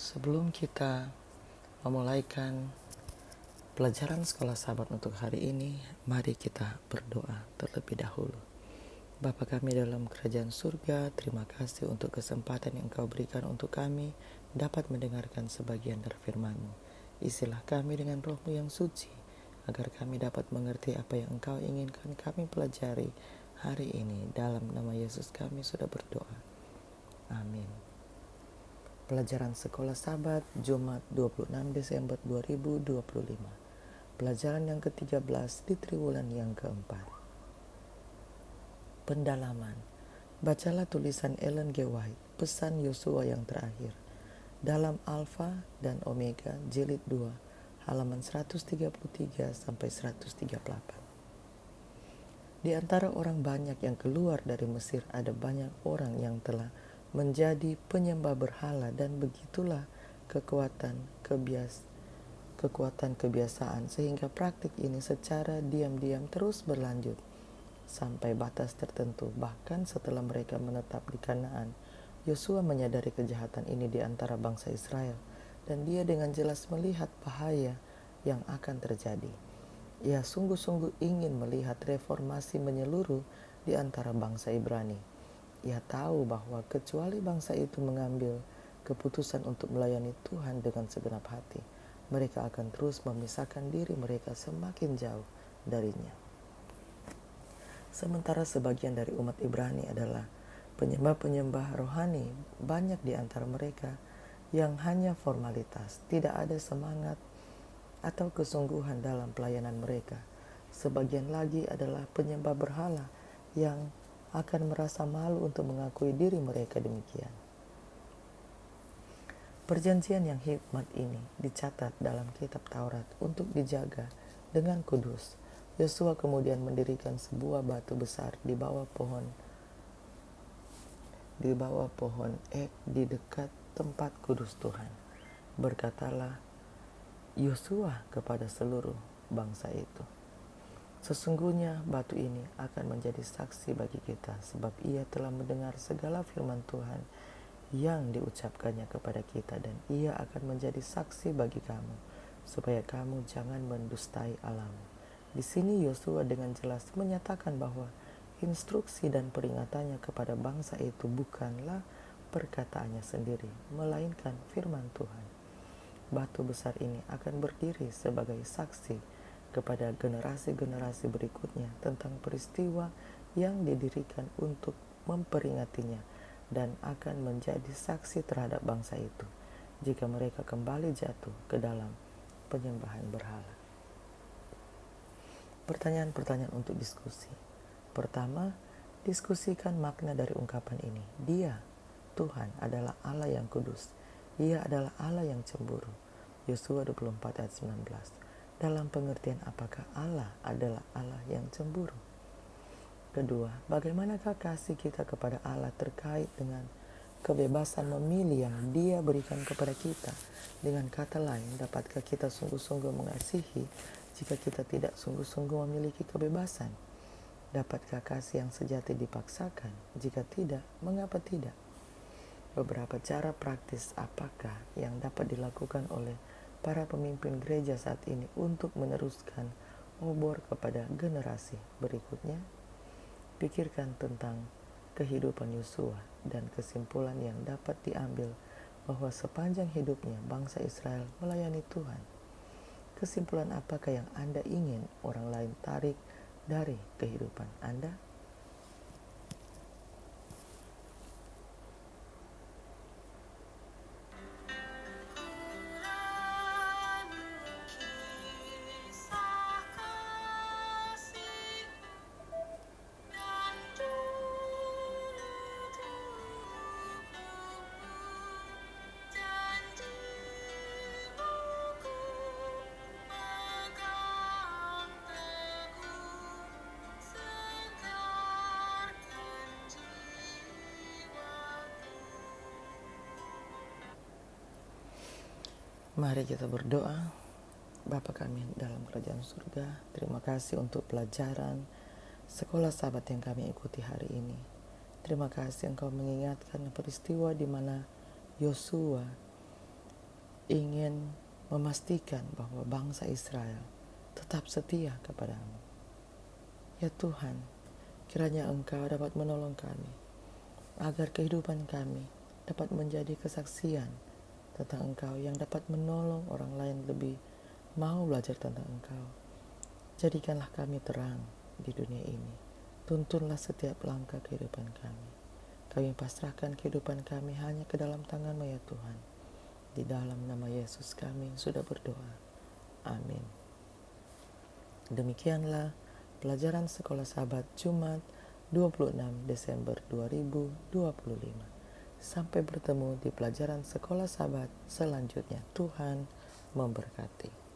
Sebelum kita memulaikan pelajaran sekolah sahabat untuk hari ini, mari kita berdoa terlebih dahulu. Bapa kami dalam kerajaan surga, terima kasih untuk kesempatan yang Engkau berikan untuk kami dapat mendengarkan sebagian dari firman-Mu. Isilah kami dengan Roh-Mu yang suci, agar kami dapat mengerti apa yang Engkau inginkan kami pelajari hari ini. Dalam nama Yesus kami sudah berdoa. Amin. Pelajaran Sekolah Sabat Jumat 26 Desember 2025. Pelajaran yang ke-13 di triwulan yang keempat. Pendalaman. Bacalah tulisan Ellen G. White, Pesan Yosua yang terakhir, dalam Alfa dan Omega jilid 2, halaman 133 sampai 138. Di antara orang banyak yang keluar dari Mesir ada banyak orang yang telah menjadi penyembah berhala, dan begitulah kekuatan kebiasaan sehingga praktik ini secara diam-diam terus berlanjut sampai batas tertentu. Bahkan setelah mereka menetap di Kanaan, Yosua menyadari kejahatan ini di antara bangsa Israel, dan dia dengan jelas melihat bahaya yang akan terjadi. Ia sungguh-sungguh ingin melihat reformasi menyeluruh di antara bangsa Ibrani. Ia tahu bahwa kecuali bangsa itu mengambil keputusan untuk melayani Tuhan dengan segenap hati, mereka akan terus memisahkan diri mereka semakin jauh darinya. Sementara sebagian dari umat Ibrani adalah penyembah-penyembah rohani, banyak di antara mereka yang hanya formalitas, tidak ada semangat atau kesungguhan dalam pelayanan mereka. Sebagian lagi adalah penyembah berhala yang akan merasa malu untuk mengakui diri mereka demikian. Perjanjian yang hikmat ini dicatat dalam kitab Taurat untuk dijaga dengan kudus. Yosua kemudian mendirikan sebuah batu besar di bawah pohon ek di dekat tempat kudus Tuhan. Berkatalah Yosua kepada seluruh bangsa itu, sesungguhnya batu ini akan menjadi saksi bagi kita, sebab ia telah mendengar segala firman Tuhan yang diucapkannya kepada kita, dan ia akan menjadi saksi bagi kamu, supaya kamu jangan mendustai Allahmu. Di sini Yosua dengan jelas menyatakan bahwa instruksi dan peringatannya kepada bangsa itu bukanlah perkataannya sendiri, melainkan firman Tuhan. Batu besar ini akan berdiri sebagai saksi kepada generasi-generasi berikutnya tentang peristiwa yang didirikan untuk memperingatinya, dan akan menjadi saksi terhadap bangsa itu jika mereka kembali jatuh ke dalam penyembahan berhala. Pertanyaan-pertanyaan untuk diskusi. Pertama, diskusikan makna dari ungkapan ini. Dia, Tuhan, adalah Allah yang kudus. Ia adalah Allah yang cemburu. Yosua 24 ayat 19. Dalam pengertian apakah Allah adalah Allah yang cemburu? Kedua, bagaimanakah kasih kita kepada Allah terkait dengan kebebasan memilih yang Dia berikan kepada kita? Dengan kata lain, dapatkah kita sungguh-sungguh mengasihi jika kita tidak sungguh-sungguh memiliki kebebasan? Dapatkah kasih yang sejati dipaksakan? Jika tidak, mengapa tidak? Beberapa cara praktis apakah yang dapat dilakukan oleh para pemimpin gereja saat ini untuk meneruskan obor kepada generasi berikutnya? Pikirkan tentang kehidupan Yosua dan kesimpulan yang dapat diambil bahwa sepanjang hidupnya bangsa Israel melayani Tuhan. Kesimpulan apakah yang Anda ingin orang lain tarik dari kehidupan Anda? Mari kita berdoa. Bapa kami dalam kerajaan surga, terima kasih untuk pelajaran sekolah sahabat yang kami ikuti hari ini. Terima kasih Engkau mengingatkan peristiwa di mana Yosua ingin memastikan bahwa bangsa Israel tetap setia kepadamu. Ya Tuhan, kiranya Engkau dapat menolong kami, agar kehidupan kami dapat menjadi kesaksian tentang Engkau yang dapat menolong orang lain lebih mau belajar tentang Engkau. Jadikanlah kami terang di dunia ini. Tuntunlah setiap langkah kehidupan kami. Kami pasrahkan kehidupan kami hanya ke dalam tangan-Mu ya Tuhan. Di dalam nama Yesus kami sudah berdoa. Amin. Demikianlah pelajaran Sekolah Sahabat Jumat 26 Desember 2025. Sampai bertemu di pelajaran Sekolah Sahabat selanjutnya. Tuhan memberkati.